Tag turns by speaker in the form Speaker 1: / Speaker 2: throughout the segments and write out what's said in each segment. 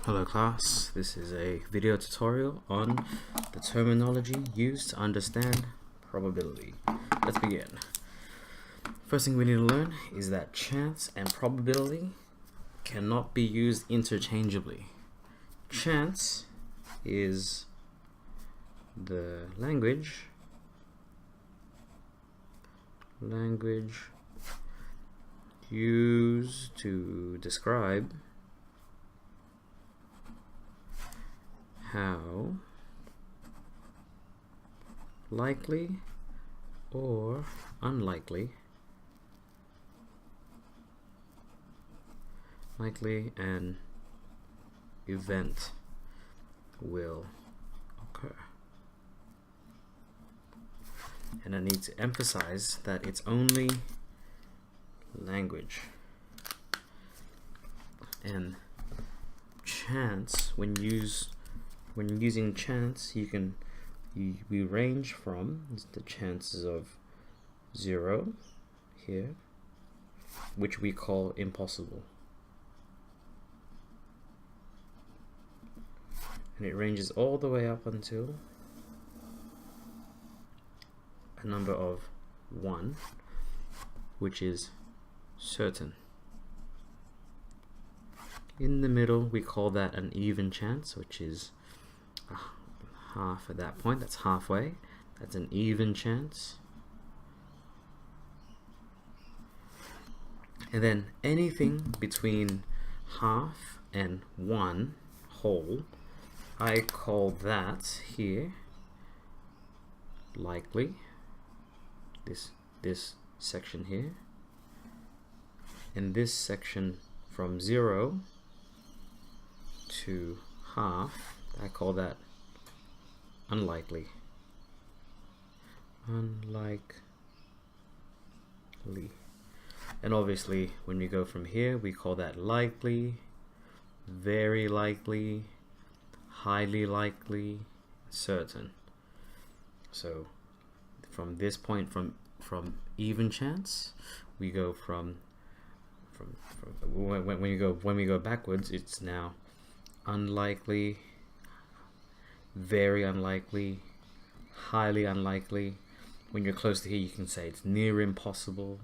Speaker 1: Hello class, this is a video tutorial on the terminology used to understand probability. Let's begin. First thing we need to learn is that chance and probability cannot be used interchangeably. Chance is the language used to describe how likely or unlikely an event will occur. And I need to emphasize that it's only language. And chance, when using chance, we range from the chances of 0 here, which we call impossible, and it ranges all the way up until a number of 1, which is certain. In the middle, we call that an even chance, which is half at that point. That's halfway. That's an even chance. And then anything between half and 1 whole, I call that here likely. This section here, and this section from 0 to half, I call that unlikely. And obviously when we go from here, we call that likely, very likely, highly likely, certain. So from this point, from even chance, we go from when we go backwards, it's now unlikely, very unlikely, highly unlikely. When you're close to here, you can say it's near impossible.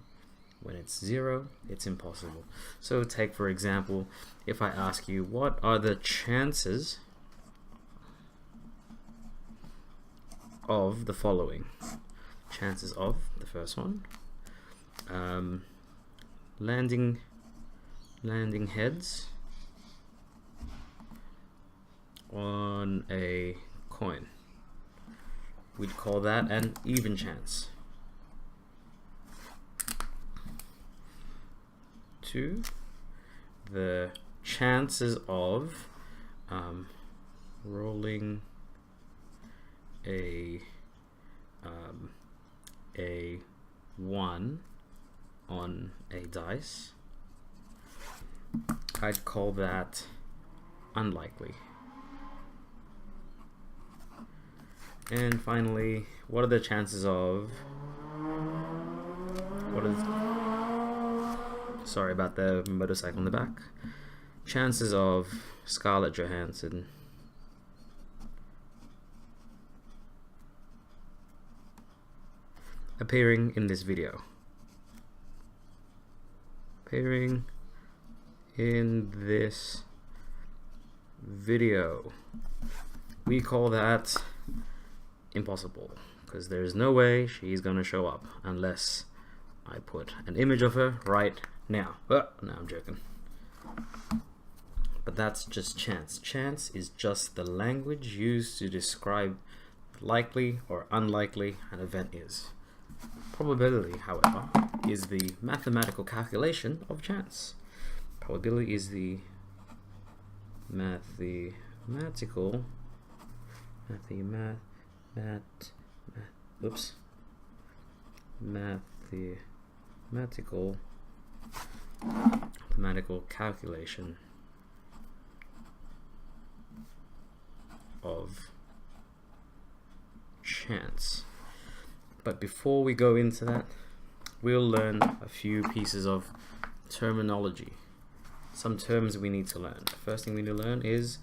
Speaker 1: When it's 0, it's impossible. So take, for example, if I ask you, what are the chances of the following? Chances of, the first one, landing heads on a coin. We'd call that an even chance. 2, the chances of rolling a 1 on a dice, I'd call that unlikely. And finally, what are the chances of, sorry about the motorcycle in the back, chances of Scarlett Johansson appearing in this video. Appearing in this video. We call that impossible, because there's no way she's gonna show up unless I put an image of her right now. No, I'm joking. But that's just chance. Chance is just the language used to describe likely or unlikely an event is. Probability, however, is the mathematical calculation of chance. Probability is the mathematical calculation of chance. But before we go into that, we'll learn a few pieces of terminology. some terms we need to learn. The first thing we need to learn is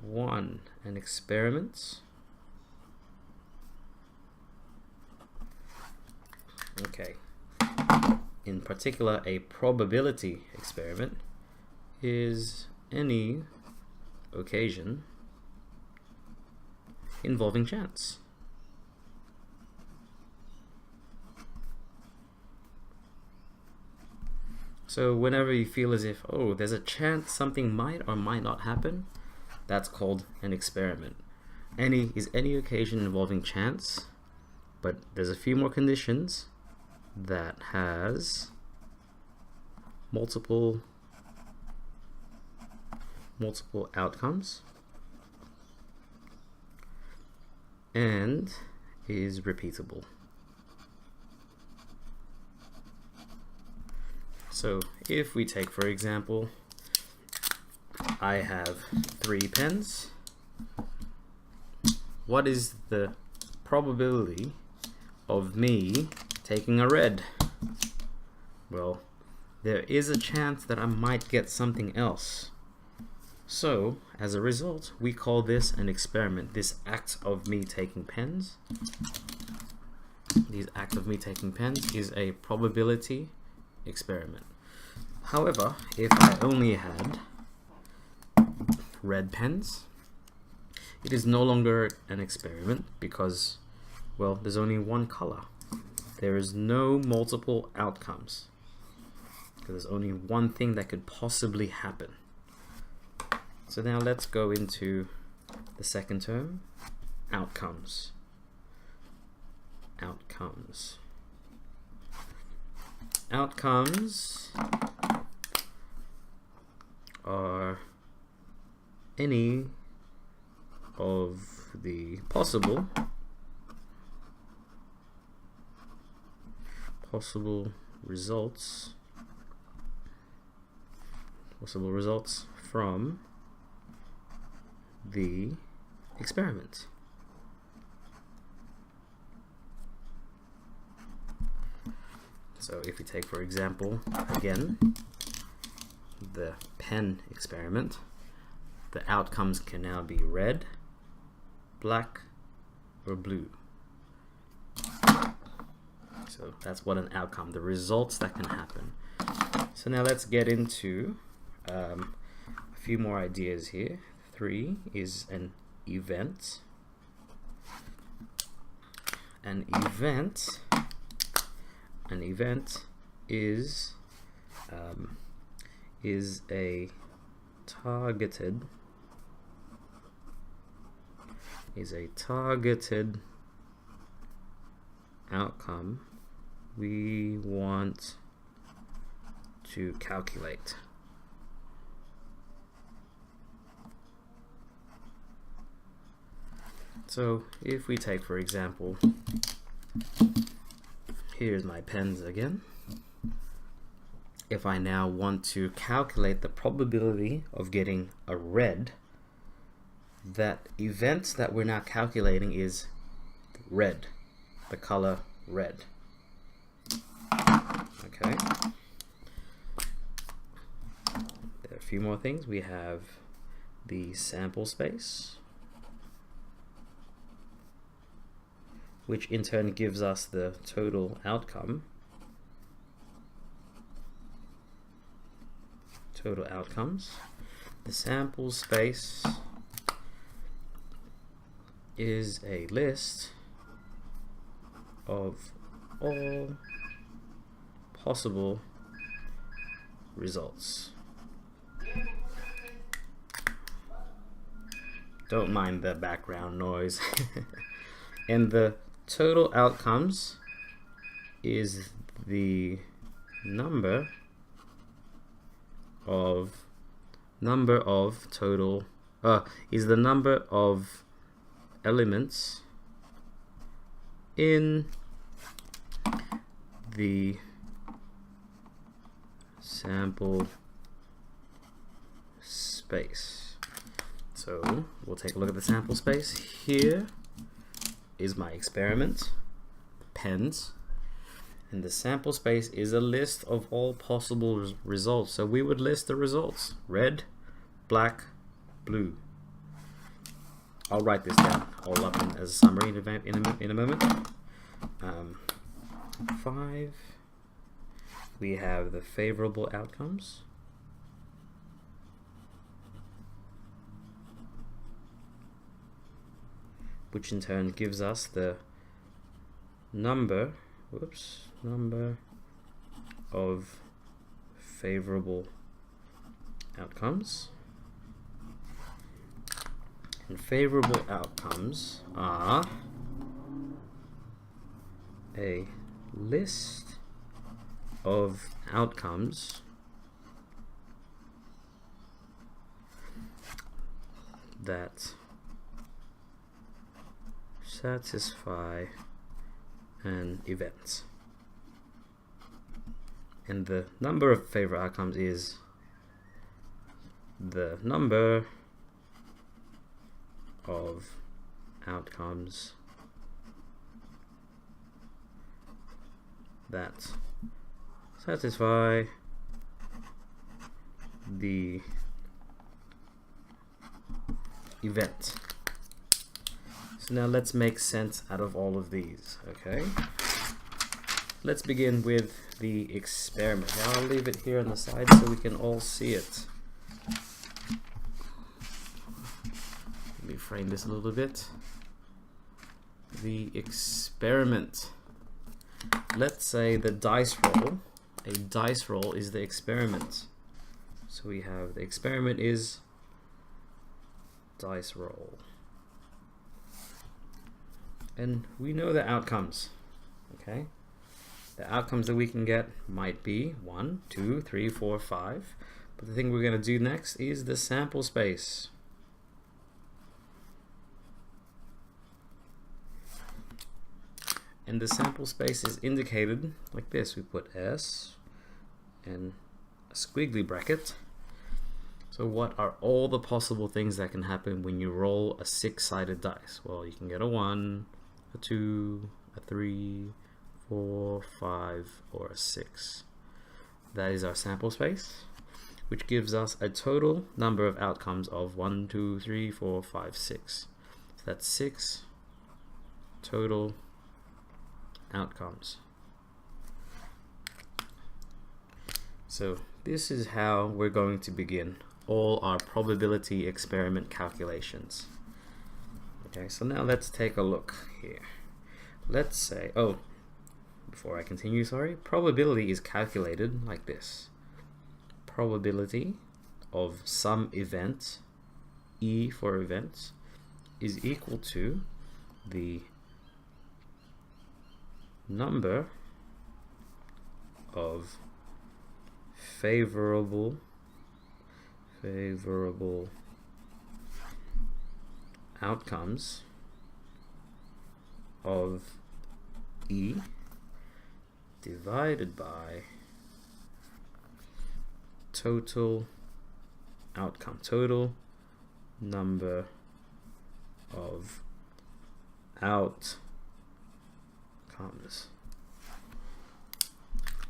Speaker 1: an experiment. Okay. In particular, a probability experiment is any occasion involving chance. So whenever you feel as if, oh, there's a chance something might or might not happen, that's called an experiment. Any occasion involving chance, but there's a few more conditions that has multiple outcomes and is repeatable. So if we take, for example, I have 3 pens, what is the probability of me taking a red? Well, there is a chance that I might get something else. So, as a result, we call this an experiment. This act of me taking pens, is a probability experiment. However, if I only had red pens, it is no longer an experiment because, well, there's only one color. There is no multiple outcomes because there's only one thing that could possibly happen. So now let's go into the second term, outcomes. Outcomes are any of the possible results from the experiment. So if we take, for example, again, the pen experiment, the outcomes can now be red, black, or blue. So that's what an outcome, the results that can happen. So now let's get into a few more ideas here. 3 is an event. An event is a targeted outcome we want to calculate. So if we take, for example, here's my pens again. If I now want to calculate the probability of getting a red, that event that we're now calculating is red, the color red. Okay. There are a few more things. We have the sample space, which in turn gives us the total outcome. Total outcomes. The sample space is a list of all possible results. Don't mind the background noise. And the total outcomes is the number of total is the number of elements in the sample space. So we'll take a look at the sample space. Here is my experiment, pens, And the sample space is a list of all possible results. So we would list the results: red, black, blue. I'll write this down all up as a summary in a moment. 5. We have the favorable outcomes. Which in turn gives us the number of favorable outcomes. And favorable outcomes are a list of outcomes that satisfy an event. And the number of favorite outcomes is the number of outcomes that satisfy the event. So now let's make sense out of all of these, okay? Let's begin with the experiment. Now I'll leave it here on the side so we can all see it. Let me frame this a little bit. The experiment. Let's say the dice roll. A dice roll is the experiment. So we have the experiment is dice roll. And we know the outcomes, okay? The outcomes that we can get might be 1, 2, 3, 4, 5. But the thing we're going to do next is the sample space. And the sample space is indicated like this. We put S and a squiggly bracket. So what are all the possible things that can happen when you roll a 6-sided dice? Well, you can get a 1, a 2, a 3, 4, 5, or a 6. That is our sample space, which gives us a total number of outcomes of 1, 2, 3, 4, 5, 6. So that's 6 total outcomes. So this is how we're going to begin all our probability experiment calculations. Okay, so now let's take a look here. Let's say, before I continue, sorry, probability is calculated like this. Probability of some event, E for event, is equal to the number of favorable outcomes of E divided by total outcome, total number of outcomes.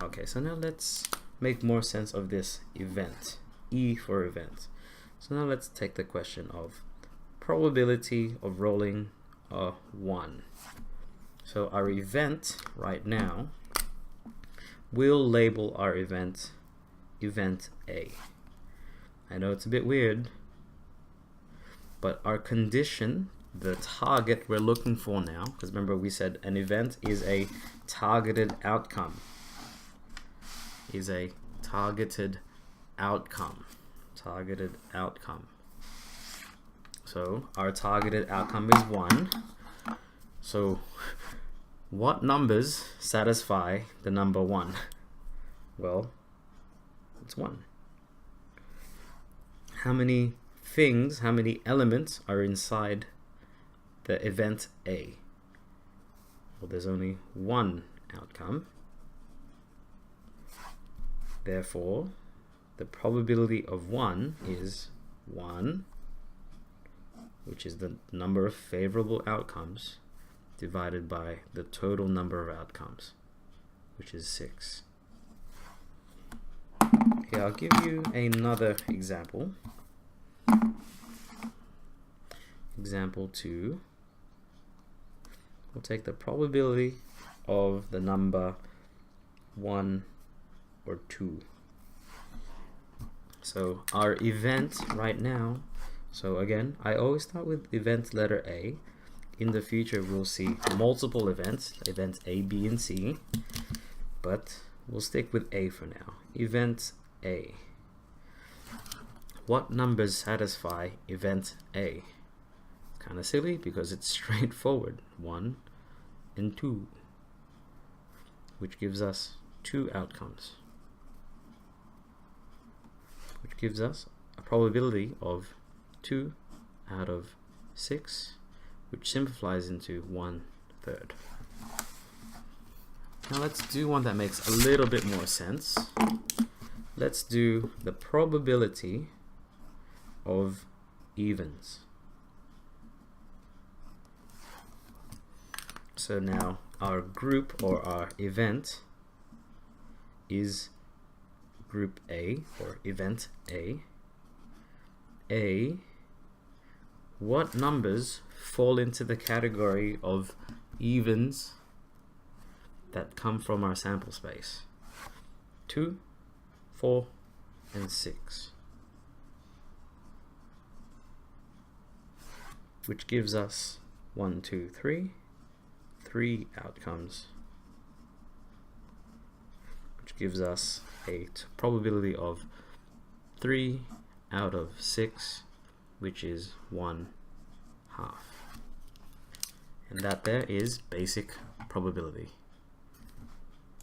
Speaker 1: Okay, so now let's make more sense of this event, E for event. So now let's take the question of probability of rolling a 1. So our event right now, we'll label our event A. I know it's a bit weird, but our condition, the target we're looking for now, because remember we said an event is a targeted outcome, So our targeted outcome is 1. So what numbers satisfy the number 1? Well, it's 1. How many things, how many elements are inside the event A? Well, there's only 1 outcome. Therefore, the probability of 1 is 1, which is the number of favorable outcomes, divided by the total number of outcomes. which is 6. Okay, I'll give you another example. Example 2. We'll take the probability of the number 1 or 2. So our event right now, so again, I always start with event letter A. In the future, we'll see multiple events, events A, B, and C, but we'll stick with A for now. Event A. What numbers satisfy event A? Kind of silly because it's straightforward. 1 and 2, which gives us 2 outcomes, which gives us a probability of 2 out of 6, which simplifies into 1/3. Now let's do one that makes a little bit more sense. Let's do the probability of evens. So now our group or our event is group A or event A. What numbers fall into the category of evens that come from our sample space? 2, 4, and 6. Which gives us 1, 2, 3. 3 outcomes, which gives us a probability of 3 out of 6, which is 1/2. And that there is basic probability.